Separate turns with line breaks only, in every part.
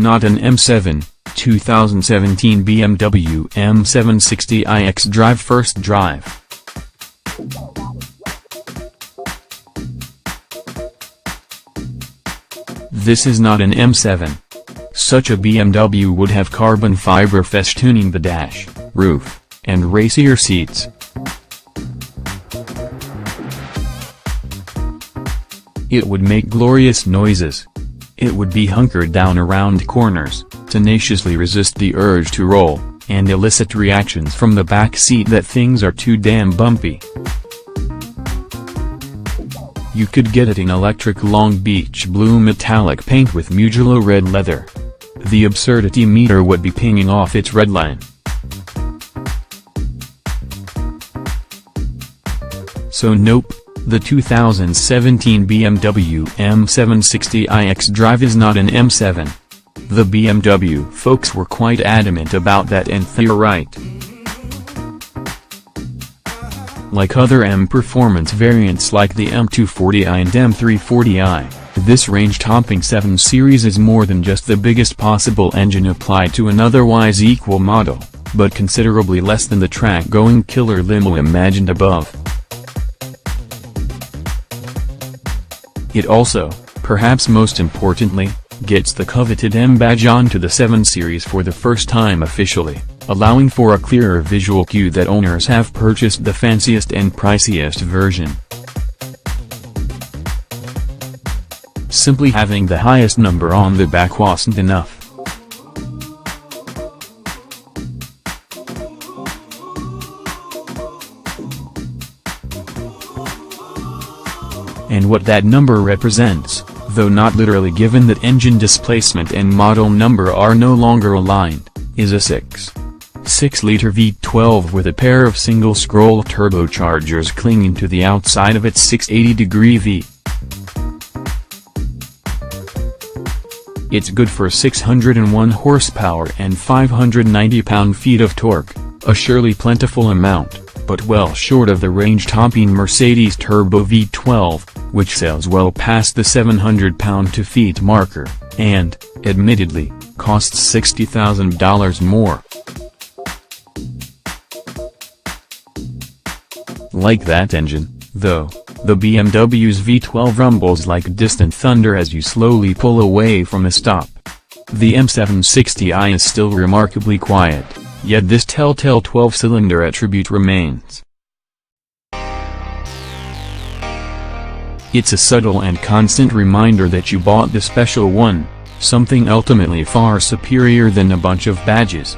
not an M7, 2017 BMW M760i xDrive first drive. This is not an M7. Such a BMW would have carbon fiber festooning the dash, roof, and racier seats. It would make glorious noises. It would be hunkered down around corners, tenaciously resist the urge to roll, and elicit reactions from the back seat that things are too damn bumpy. You could get it in electric Long Beach blue metallic paint with Mugello red leather. The absurdity meter would be pinging off its red line. So nope, the 2017 BMW M760i xDrive is not an M7. The BMW folks were quite adamant about that, and they're right. Like other M performance variants like the M240i and M340i, this range-topping 7 Series is more than just the biggest possible engine applied to an otherwise equal model, but considerably less than the track-going killer limo imagined above. It also, perhaps most importantly, gets the coveted M badge onto the 7 Series for the first time officially, allowing for a clearer visual cue that owners have purchased the fanciest and priciest version. Simply having the highest number on the back wasn't enough. And what that number represents, though not literally given that engine displacement and model number are no longer aligned, is a 6.6-liter V12 with a pair of single-scroll turbochargers clinging to the outside of its 680-degree V. It's good for 601 horsepower and 590 pound-feet of torque, a surely plentiful amount, but well short of the range-topping Mercedes Turbo V12, which sails well past the 700 pound-to-feet marker, and, admittedly, costs $60,000 more. Like that engine, though, the BMW's V12 rumbles like distant thunder as you slowly pull away from a stop. The M760i is still remarkably quiet, yet this telltale 12-cylinder attribute remains. It's a subtle and constant reminder that you bought the special one, something ultimately far superior than a bunch of badges.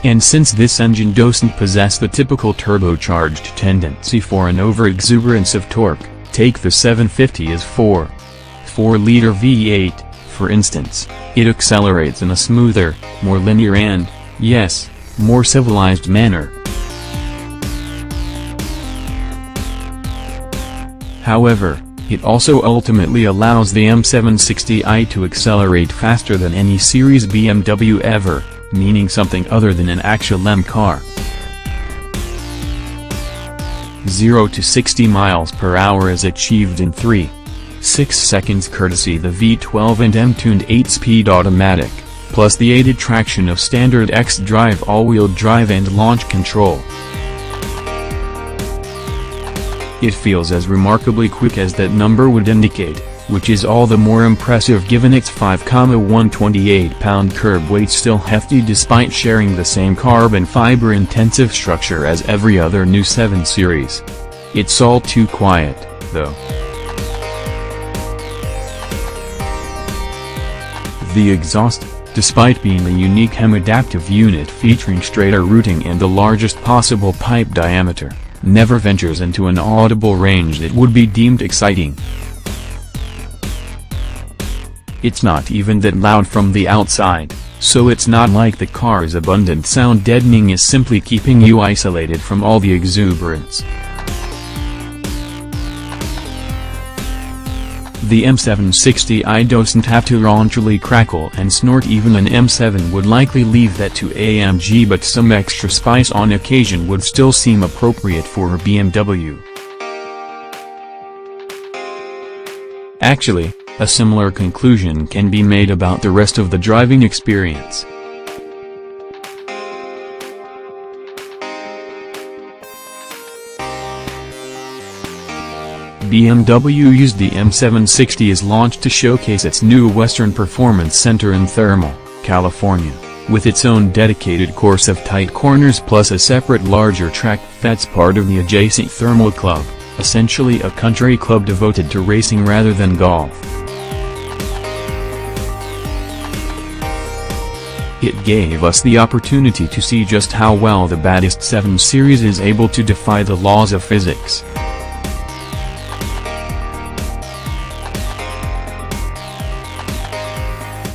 And since this engine doesn't possess the typical turbocharged tendency for an over-exuberance of torque, take the 750's 4.4-liter V8, for instance. It accelerates in a smoother, more linear and, yes, more civilized manner. However, it also ultimately allows the M760i to accelerate faster than any series BMW ever, meaning something other than an actual M car. 0 to 60 miles per hour is achieved in 3.6 seconds courtesy the V12 and M-tuned 8-speed automatic, plus the aided traction of standard xDrive all-wheel drive and launch control. It feels as remarkably quick as that number would indicate, which is all the more impressive given its 5,128-pound curb weight, still hefty despite sharing the same carbon fiber-intensive structure as every other new 7 Series. It's all too quiet, though. The exhaust, despite being a unique hem-adaptive unit featuring straighter routing and the largest possible pipe diameter, never ventures into an audible range that would be deemed exciting. It's not even that loud from the outside, so it's not like the car's abundant sound deadening is simply keeping you isolated from all the exuberance. The M760i doesn't have to raunchily crackle and snort. Even an M7 would likely leave that to AMG, but some extra spice on occasion would still seem appropriate for a BMW. Actually, a similar conclusion can be made about the rest of the driving experience. BMW used the M760i's launch to showcase its new Western Performance Center in Thermal, California, with its own dedicated course of tight corners plus a separate larger track that's part of the adjacent Thermal Club, essentially a country club devoted to racing rather than golf. It gave us the opportunity to see just how well the baddest 7 Series is able to defy the laws of physics.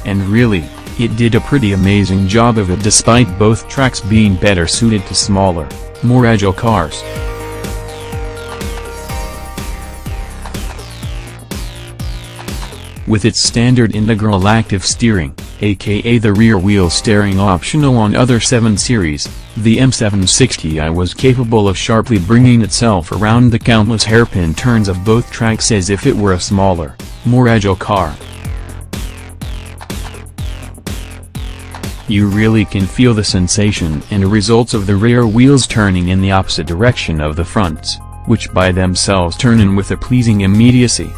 And really, it did a pretty amazing job of it despite both tracks being better suited to smaller, more agile cars. With its standard integral active steering, aka the rear-wheel steering optional on other 7 Series, the M760i was capable of sharply bringing itself around the countless hairpin turns of both tracks as if it were a smaller, more agile car. You really can feel the sensation and results of the rear wheels turning in the opposite direction of the fronts, which by themselves turn in with a pleasing immediacy.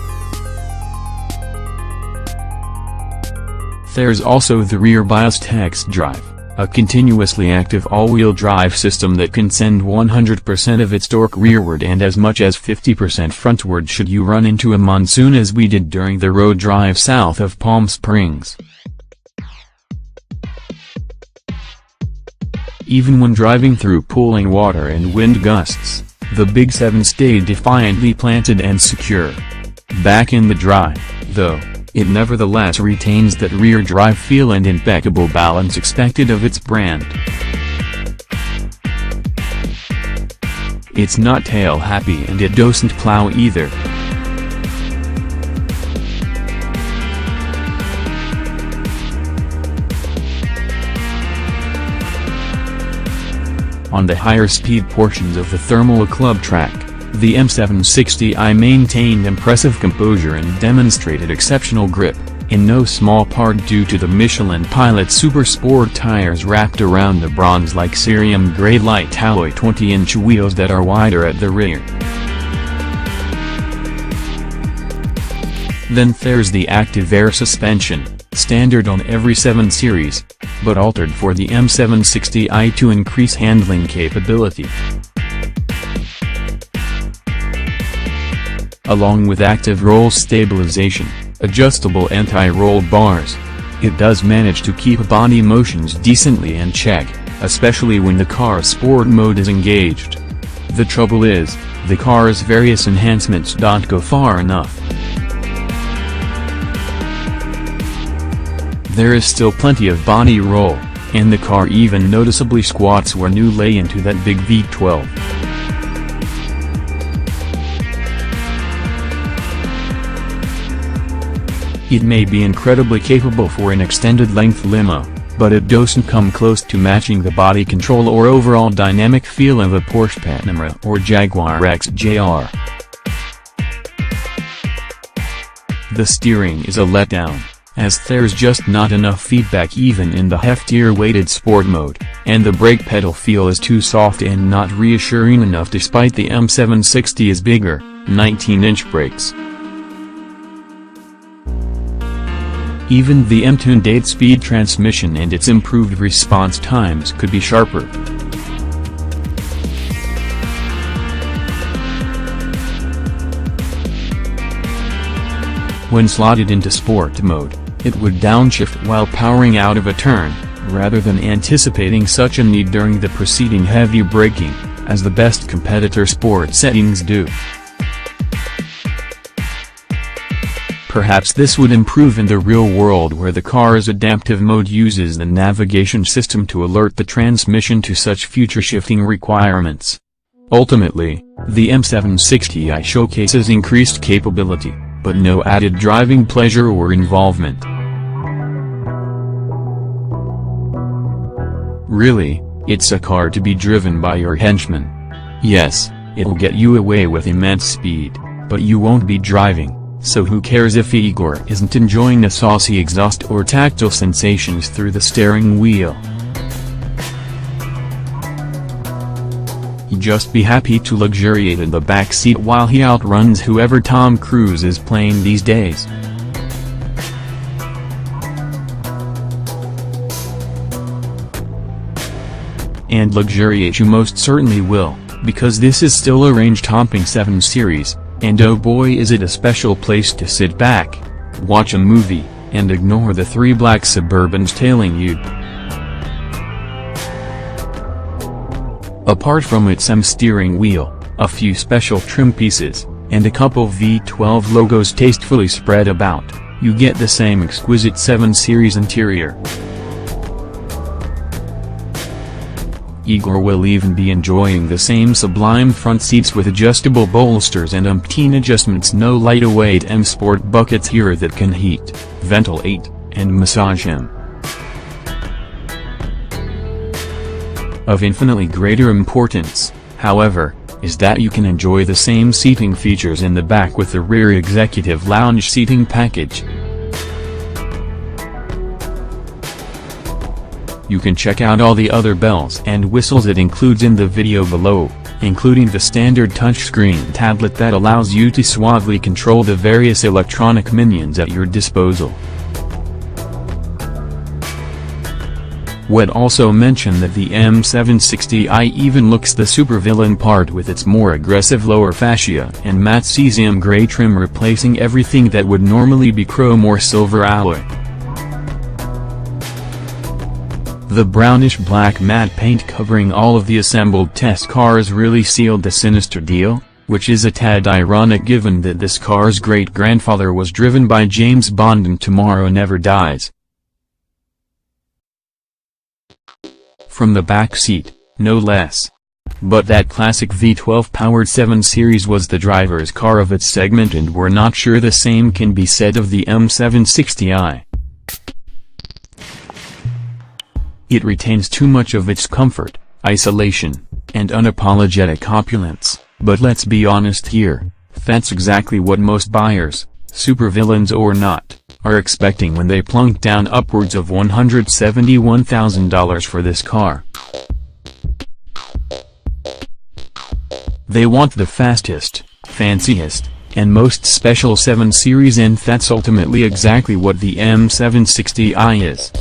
There's also the rear-biased xDrive, a continuously active all-wheel drive system that can send 100% of its torque rearward and as much as 50% frontward should you run into a monsoon as we did during the road drive south of Palm Springs. Even when driving through pooling water and wind gusts, the Big 7 stayed defiantly planted and secure. Back in the drive, though, it nevertheless retains that rear drive feel and impeccable balance expected of its brand. It's not tail happy and it doesn't plow either. On the higher speed portions of the Thermal Club track, the M760i maintained impressive composure and demonstrated exceptional grip, in no small part due to the Michelin Pilot Super Sport tires wrapped around the bronze-like cerium gray light alloy 20-inch wheels that are wider at the rear. Then there's the active air suspension, standard on every 7 Series, but altered for the M760i to increase handling capability. Along with active roll stabilization, adjustable anti-roll bars, it does manage to keep body motions decently in check, especially when the car's sport mode is engaged. The trouble is, the car's various enhancements don't go far enough. There is still plenty of body roll, and the car even noticeably squats when you lay into that big V12. It may be incredibly capable for an extended-length limo, but it doesn't come close to matching the body control or overall dynamic feel of a Porsche Panamera or Jaguar XJR. The steering is a letdown, as there's just not enough feedback even in the heftier weighted sport mode, and the brake pedal feel is too soft and not reassuring enough despite the M760i's bigger, 19-inch brakes. Even the M-tuned 8-speed transmission and its improved response times could be sharper. When slotted into sport mode, it would downshift while powering out of a turn, rather than anticipating such a need during the preceding heavy braking, as the best competitor sport settings do. Perhaps this would improve in the real world where the car's adaptive mode uses the navigation system to alert the transmission to such future shifting requirements. Ultimately, the M760i showcases increased capability, but no added driving pleasure or involvement. Really, it's a car to be driven by your henchman. Yes, it'll get you away with immense speed, but you won't be driving, so who cares if Igor isn't enjoying the saucy exhaust or tactile sensations through the steering wheel? He'd just be happy to luxuriate in the back seat while he outruns whoever Tom Cruise is playing these days. And luxuriate you most certainly will, because this is still a range-topping 7 Series, and oh boy is it a special place to sit back, watch a movie, and ignore the 3 black Suburbans tailing you. Apart from its M steering wheel, a few special trim pieces, and a couple V12 logos tastefully spread about, you get the same exquisite 7 Series interior. Igor will even be enjoying the same sublime front seats with adjustable bolsters and umpteen adjustments. No lightweight M Sport buckets here that can heat, ventilate, and massage him. Of infinitely greater importance, however, is that you can enjoy the same seating features in the back with the rear executive lounge seating package. You can check out all the other bells and whistles it includes in the video below, including the standard touchscreen tablet that allows you to suavely control the various electronic minions at your disposal. Would also mention that the M760i even looks the supervillain part with its more aggressive lower fascia and matte cesium gray trim replacing everything that would normally be chrome or silver alloy. The brownish-black matte paint covering all of the assembled test cars really sealed the sinister deal, which is a tad ironic given that this car's great-grandfather was driven by James Bond in Tomorrow Never Dies. From the back seat, no less. But that classic V12-powered 7 Series was the driver's car of its segment, and we're not sure the same can be said of the M760i. It retains too much of its comfort, isolation, and unapologetic opulence, but let's be honest here, that's exactly what most buyers, supervillains or not, are expecting when they plunk down upwards of $171,000 for this car. They want the fastest, fanciest, and most special 7 Series, and that's ultimately exactly what the M760i is.